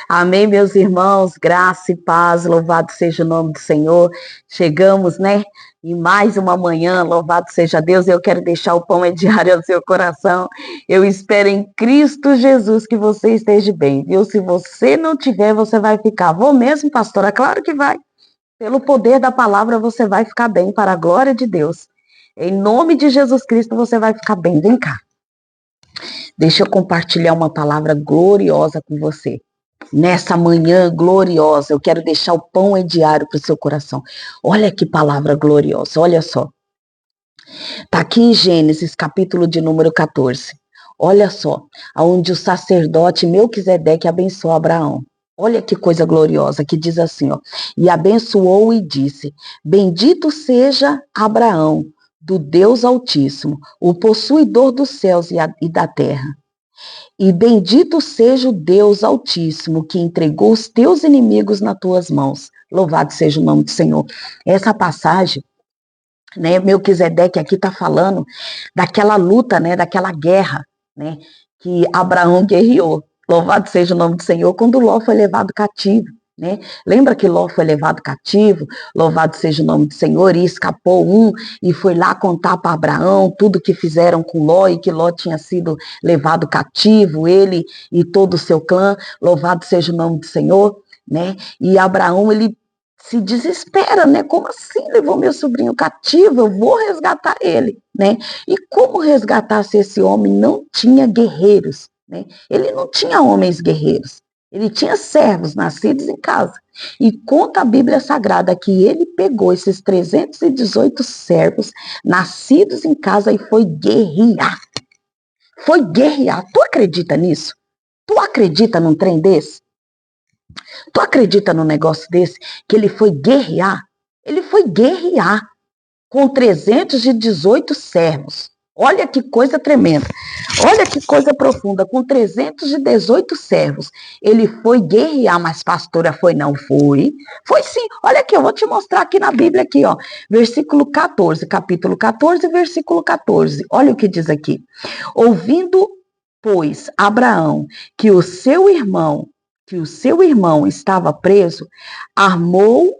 Amém, meus irmãos, graça e paz, louvado seja o nome do Senhor. Chegamos, em mais uma manhã, louvado seja Deus. Eu quero deixar o pão diário ao seu coração. Eu espero em Cristo Jesus que você esteja bem, viu? Se você não tiver, você vai ficar. Vou mesmo, pastora? Claro que vai. Pelo poder da palavra, você vai ficar bem, para a glória de Deus. Em nome de Jesus Cristo, você vai ficar bem. Vem cá. Deixa eu compartilhar uma palavra gloriosa com você. Nessa manhã gloriosa, eu quero deixar o pão diário para o seu coração. Olha que palavra gloriosa, olha só. Está aqui em Gênesis, capítulo de número 14. Olha só, onde o sacerdote Melquisedeque abençoou Abraão. Olha que coisa gloriosa, que diz assim, ó. E abençoou e disse, bendito seja Abraão, do Deus Altíssimo, o possuidor dos céus e da terra. E bendito seja o Deus Altíssimo, que entregou os teus inimigos nas tuas mãos. Louvado seja o nome do Senhor. Essa passagem, Melquisedeque aqui está falando daquela luta, daquela guerra, que Abraão guerreou. Louvado seja o nome do Senhor, quando Ló foi levado cativo. Lembra que Ló foi levado cativo? Louvado seja o nome do Senhor, e escapou e foi lá contar para Abraão tudo que fizeram com Ló e que Ló tinha sido levado cativo, ele e todo o seu clã. Louvado seja o nome do Senhor, E Abraão, ele se desespera, Como assim levou meu sobrinho cativo? Eu vou resgatar ele, E como resgatar se esse homem não tinha guerreiros, Ele não tinha homens guerreiros. Ele tinha servos nascidos em casa. E conta a Bíblia Sagrada que ele pegou esses 318 servos nascidos em casa e foi guerrear. Foi guerrear. Tu acredita nisso? Tu acredita num trem desse? Tu acredita num negócio desse? Que ele foi guerrear? Ele foi guerrear com 318 servos. Olha que coisa tremenda, olha que coisa profunda, com 318 servos, ele foi guerrear, mas pastora, foi não? Foi sim, olha aqui, eu vou te mostrar aqui na Bíblia, aqui, ó, versículo 14, capítulo 14, versículo 14, olha o que diz aqui, ouvindo, pois, Abraão, que o seu irmão estava preso, armou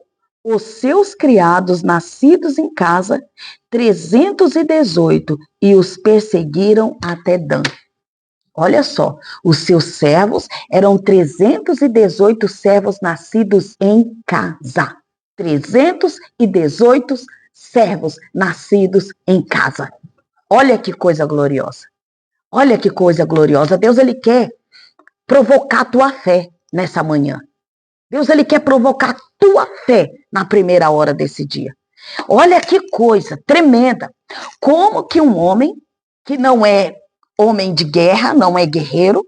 os seus criados nascidos em casa, 318, e os perseguiram até Dan. Olha só, os seus servos eram 318 servos nascidos em casa. 318 servos nascidos em casa. Olha que coisa gloriosa. Olha que coisa gloriosa. Deus, ele quer provocar a tua fé nessa manhã. Deus, ele quer provocar a tua fé na primeira hora desse dia. Olha que coisa tremenda. Como que um homem que não é homem de guerra, não é guerreiro,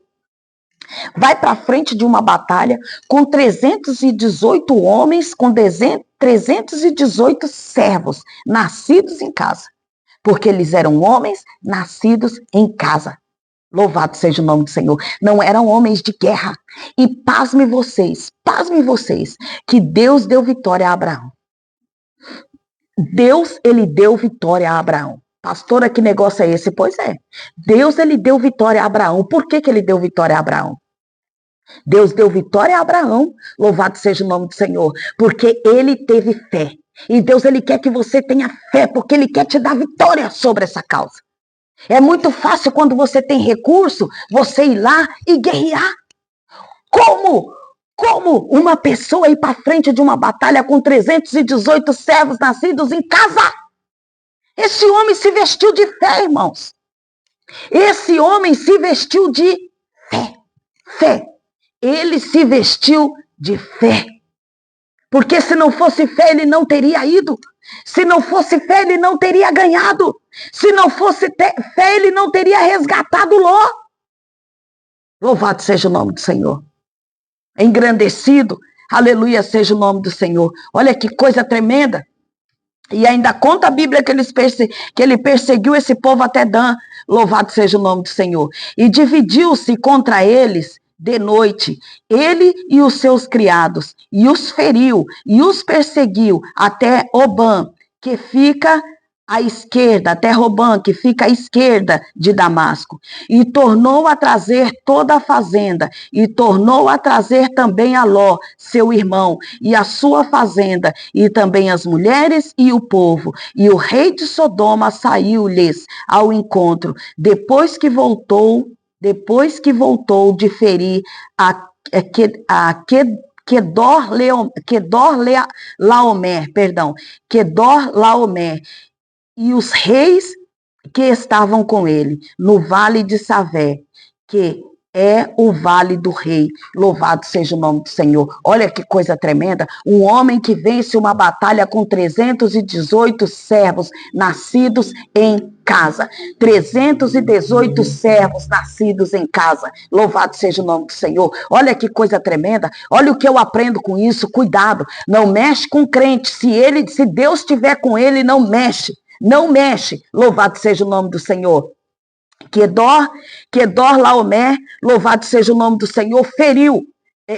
vai para frente de uma batalha com 318 homens, com 318 servos nascidos em casa. Porque eles eram homens nascidos em casa. Louvado seja o nome do Senhor. Não eram homens de guerra. E pasmem vocês, que Deus deu vitória a Abraão. Deus, ele deu vitória a Abraão. Pastora, que negócio é esse? Pois é. Deus, ele deu vitória a Abraão. Por que ele deu vitória a Abraão? Deus deu vitória a Abraão. Louvado seja o nome do Senhor. Porque ele teve fé. E Deus, ele quer que você tenha fé, porque ele quer te dar vitória sobre essa causa. É muito fácil quando você tem recurso, você ir lá e guerrear. Como uma pessoa ir para frente de uma batalha com 318 servos nascidos em casa? Esse homem se vestiu de fé, irmãos. Esse homem se vestiu de fé. Ele se vestiu de fé. Porque se não fosse fé, ele não teria ido. Se não fosse fé, ele não teria ganhado. Se não fosse fé, ele não teria resgatado Ló. Louvado seja o nome do Senhor. Engrandecido, aleluia seja o nome do Senhor. Olha que coisa tremenda. E ainda conta a Bíblia que ele perseguiu esse povo até Dan. Louvado seja o nome do Senhor. E dividiu-se contra eles de noite, ele e os seus criados, e os feriu, e os perseguiu até Obã, que fica à esquerda, até Robã, que fica à esquerda de Damasco, e tornou a trazer toda a fazenda, e tornou a trazer também a Ló, seu irmão, e a sua fazenda, e também as mulheres e o povo. E o rei de Sodoma saiu-lhes ao encontro, depois que voltou de ferir a Kedorlaomer, e os reis que estavam com ele, no vale de Savé, que é o vale do rei. Louvado seja o nome do Senhor. Olha que coisa tremenda. Um homem que vence uma batalha com 318 servos nascidos em casa. 318 servos nascidos em casa. Louvado seja o nome do Senhor. Olha que coisa tremenda. Olha o que eu aprendo com isso. Cuidado. Não mexe com crente. Se Deus estiver com ele, não mexe. Não mexe. Louvado seja o nome do Senhor. Kedorlaomer, louvado seja o nome do Senhor, feriu,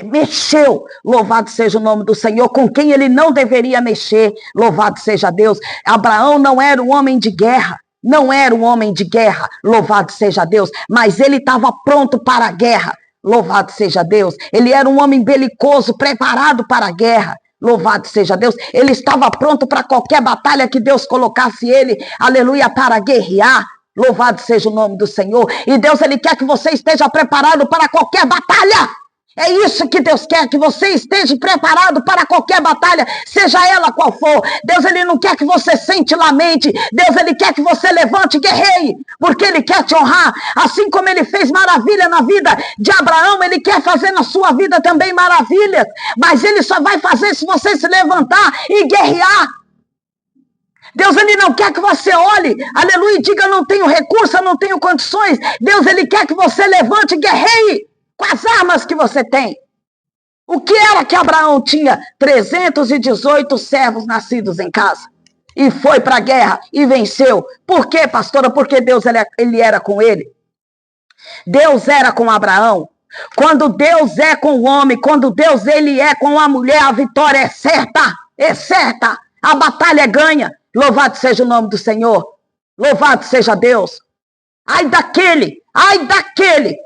mexeu, louvado seja o nome do Senhor, com quem ele não deveria mexer, louvado seja Deus. Abraão não era um homem de guerra, não era um homem de guerra, louvado seja Deus, mas ele estava pronto para a guerra, louvado seja Deus. Ele era um homem belicoso, preparado para a guerra. Louvado seja Deus, ele estava pronto para qualquer batalha que Deus colocasse ele, aleluia, para guerrear. Louvado seja o nome do Senhor. E Deus, ele quer que você esteja preparado para qualquer batalha. É isso que Deus quer, que você esteja preparado para qualquer batalha, seja ela qual for. Deus, ele não quer que você sente lamente. Deus, ele quer que você levante e guerreie, porque ele quer te honrar. Assim como ele fez maravilha na vida de Abraão, ele quer fazer na sua vida também maravilhas. Mas ele só vai fazer se você se levantar e guerrear. Deus, ele não quer que você olhe, aleluia, e diga, não tenho recurso, eu não tenho condições. Deus, ele quer que você levante e guerreie com as armas que você tem. O que era que Abraão tinha? 318 servos nascidos em casa. E foi para a guerra e venceu. Por quê, pastora? Porque Deus, ele era com ele. Deus era com Abraão. Quando Deus é com o homem, quando Deus, ele é com a mulher, a vitória é certa. É certa. A batalha é ganha. Louvado seja o nome do Senhor. Louvado seja Deus. Ai daquele,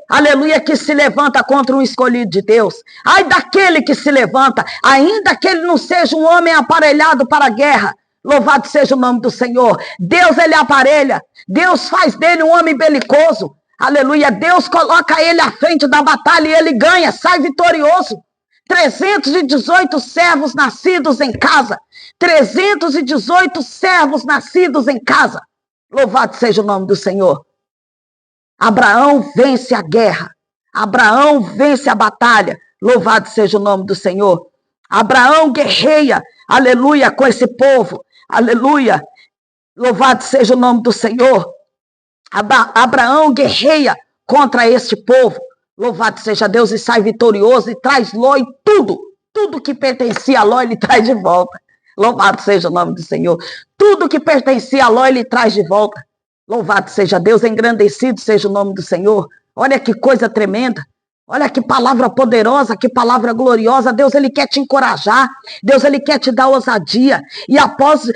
aleluia, que se levanta contra um escolhido de Deus. Ai daquele que se levanta, ainda que ele não seja um homem aparelhado para a guerra. Louvado seja o nome do Senhor. Deus, ele aparelha. Deus faz dele um homem belicoso. Aleluia. Deus coloca ele à frente da batalha e ele ganha, sai vitorioso. 318 servos nascidos em casa. 318 servos nascidos em casa. Louvado seja o nome do Senhor. Abraão vence a guerra. Abraão vence a batalha. Louvado seja o nome do Senhor. Abraão guerreia, aleluia, com esse povo. Aleluia. Louvado seja o nome do Senhor. Abraão guerreia contra este povo. Louvado seja Deus, e sai vitorioso e traz Ló e tudo que pertencia a Ló ele traz de volta. Louvado seja o nome do Senhor. Tudo que pertencia a Ló ele traz de volta. Louvado seja Deus, engrandecido seja o nome do Senhor. Olha que coisa tremenda. Olha que palavra poderosa, que palavra gloriosa. Deus, ele quer te encorajar. Deus, ele quer te dar ousadia. E após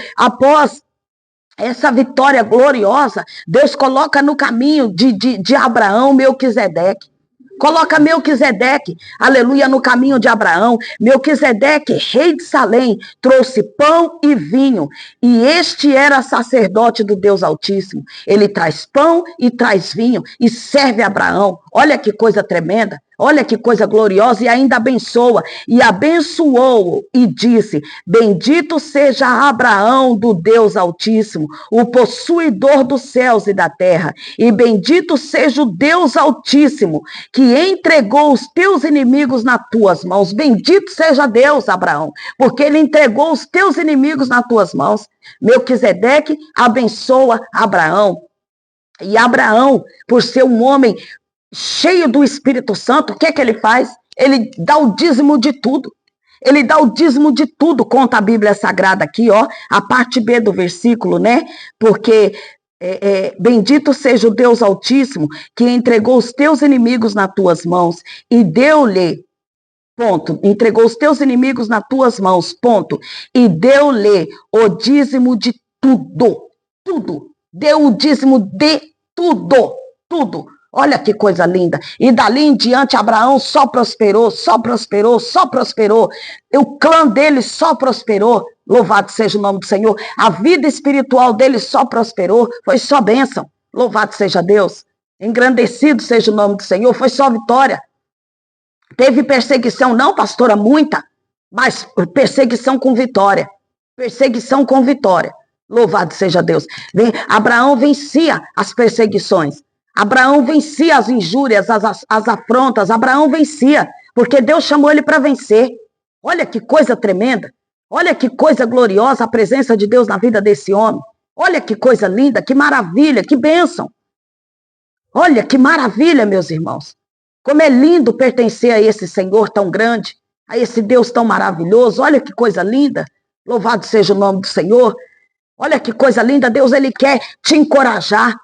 essa vitória gloriosa, Deus coloca no caminho de Abraão Melquisedeque. Coloca Melquisedeque, aleluia, no caminho de Abraão. Melquisedeque, rei de Salém, trouxe pão e vinho. E este era sacerdote do Deus Altíssimo. Ele traz pão e traz vinho e serve a Abraão. Olha que coisa tremenda. Olha que coisa gloriosa, e ainda abençoa. E abençoou e disse: bendito seja Abraão do Deus Altíssimo, o possuidor dos céus e da terra. E bendito seja o Deus Altíssimo, que entregou os teus inimigos nas tuas mãos. Bendito seja Deus, Abraão, porque ele entregou os teus inimigos nas tuas mãos. Melquisedeque abençoa Abraão. E Abraão, por ser um homem cheio do Espírito Santo, o que é que ele faz? Ele dá o dízimo de tudo. Ele dá o dízimo de tudo, conta a Bíblia Sagrada aqui, ó, a parte B do versículo, né? Porque bendito seja o Deus Altíssimo, que entregou os teus inimigos nas tuas mãos e deu-lhe, ponto, entregou os teus inimigos nas tuas mãos, ponto, e deu-lhe o dízimo de tudo. tudo. Deu o dízimo de tudo, tudo. Olha que coisa linda. E dali em diante Abraão só prosperou, só prosperou, só prosperou. O clã dele só prosperou. Louvado seja o nome do Senhor. A vida espiritual dele só prosperou. Foi só bênção. Louvado seja Deus. Engrandecido seja o nome do Senhor. Foi só vitória. Teve perseguição, não, pastora, muita. Mas perseguição com vitória. Perseguição com vitória. Louvado seja Deus. Abraão vencia as perseguições. Abraão vencia as injúrias, as afrontas. Abraão vencia, porque Deus chamou ele para vencer. Olha que coisa tremenda. Olha que coisa gloriosa a presença de Deus na vida desse homem. Olha que coisa linda, que maravilha, que bênção. Olha que maravilha, meus irmãos. Como é lindo pertencer a esse Senhor tão grande, a esse Deus tão maravilhoso. Olha que coisa linda. Louvado seja o nome do Senhor. Olha que coisa linda. Deus, ele quer te encorajar.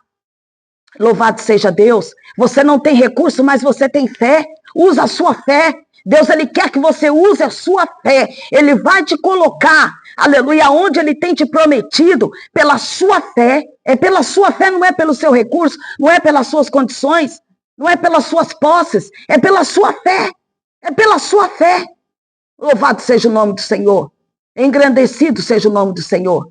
Louvado seja Deus. Você não tem recurso, mas você tem fé. Usa a sua fé. Deus, ele quer que você use a sua fé. Ele vai te colocar, aleluia, onde ele tem te prometido, pela sua fé. É pela sua fé, não é pelo seu recurso, não é pelas suas condições, não é pelas suas posses, é pela sua fé. É pela sua fé. Louvado seja o nome do Senhor. Engrandecido seja o nome do Senhor.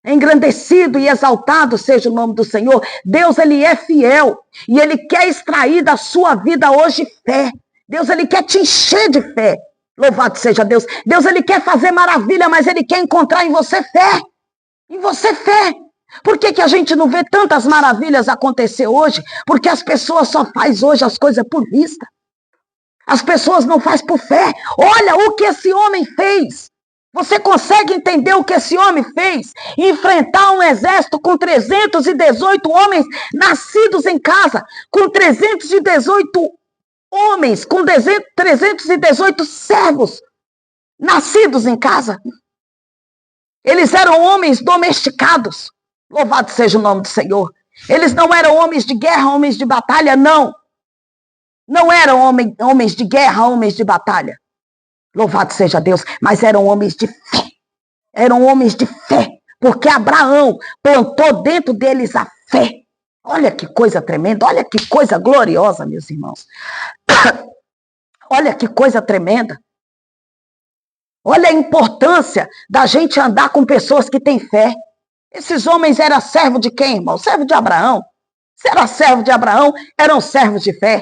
Engrandecido e exaltado seja o nome do Senhor. Deus, ele é fiel e ele quer extrair da sua vida hoje fé. Deus, ele quer te encher de fé. Louvado seja Deus. Deus, ele quer fazer maravilha, mas ele quer encontrar em você fé. Em você fé. Por que a gente não vê tantas maravilhas acontecer hoje? Porque as pessoas só fazem hoje as coisas por vista. As pessoas não fazem por fé. Olha o que esse homem fez. Você consegue entender o que esse homem fez? Enfrentar um exército com 318 homens nascidos em casa, com 318 homens, com 318 servos nascidos em casa. Eles eram homens domesticados. Louvado seja o nome do Senhor. Eles não eram homens de guerra, homens de batalha, não. Não eram homens de guerra, homens de batalha. Louvado seja Deus, mas eram homens de fé. Eram homens de fé, porque Abraão plantou dentro deles a fé. Olha que coisa tremenda, olha que coisa gloriosa, meus irmãos. Olha que coisa tremenda. Olha a importância da gente andar com pessoas que têm fé. Esses homens eram servos de quem, irmão? Servo de Abraão. Se era servo de Abraão, eram servos de fé.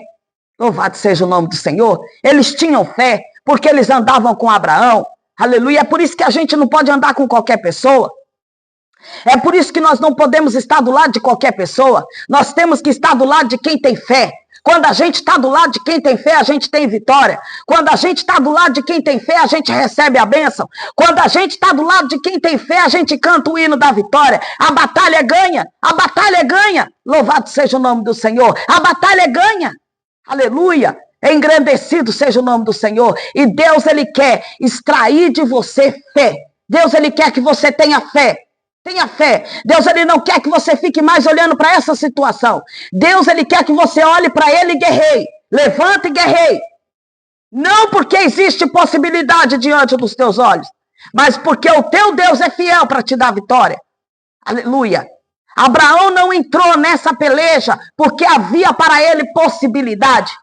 Louvado seja o nome do Senhor. Eles tinham fé, porque eles andavam com Abraão. Aleluia. É por isso que a gente não pode andar com qualquer pessoa. É por isso que nós não podemos estar do lado de qualquer pessoa. Nós temos que estar do lado de quem tem fé. Quando a gente está do lado de quem tem fé, a gente tem vitória. Quando a gente está do lado de quem tem fé, a gente recebe a bênção. Quando a gente está do lado de quem tem fé, a gente canta o hino da vitória. A batalha é ganha. A batalha é ganha. Louvado seja o nome do Senhor. A batalha é ganha. Aleluia. Engrandecido seja o nome do Senhor. E Deus, ele quer extrair de você fé. Deus, ele quer que você tenha fé. Tenha fé. Deus, ele não quer que você fique mais olhando para essa situação. Deus, ele quer que você olhe para ele e guerreie. Levante e guerreie. Não porque existe possibilidade diante dos teus olhos, mas porque o teu Deus é fiel para te dar vitória. Aleluia. Abraão não entrou nessa peleja porque havia para ele possibilidade.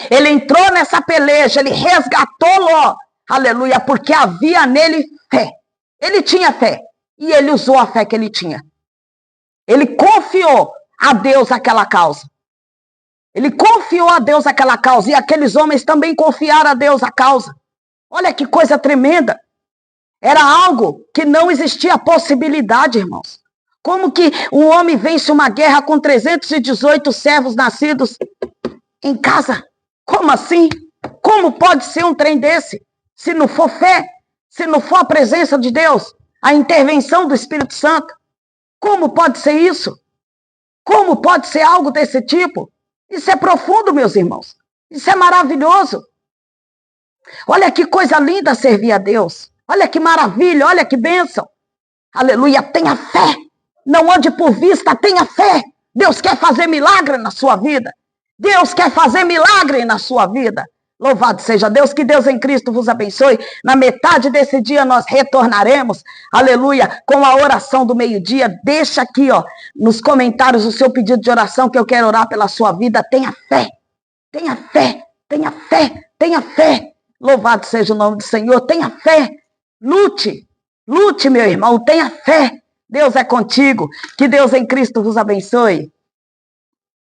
Ele entrou nessa peleja, ele resgatou Ló. Aleluia, porque havia nele fé. Ele tinha fé. E ele usou a fé que ele tinha. Ele confiou a Deus aquela causa. Ele confiou a Deus aquela causa. E aqueles homens também confiaram a Deus a causa. Olha que coisa tremenda. Era algo que não existia possibilidade, irmãos. Como que um homem vence uma guerra com 318 servos nascidos em casa? Como assim? Como pode ser um trem desse? Se não for fé, se não for a presença de Deus, a intervenção do Espírito Santo. Como pode ser isso? Como pode ser algo desse tipo? Isso é profundo, meus irmãos. Isso é maravilhoso. Olha que coisa linda servir a Deus. Olha que maravilha, olha que bênção. Aleluia, tenha fé. Não ande por vista, tenha fé. Deus quer fazer milagre na sua vida. Deus quer fazer milagre na sua vida. Louvado seja Deus, que Deus em Cristo vos abençoe. Na metade desse dia nós retornaremos, aleluia, com a oração do meio-dia. Deixa aqui, ó, nos comentários o seu pedido de oração, que eu quero orar pela sua vida. Tenha fé, tenha fé, tenha fé, tenha fé. Louvado seja o nome do Senhor, tenha fé. Lute, lute, meu irmão, tenha fé. Deus é contigo. Que Deus em Cristo vos abençoe.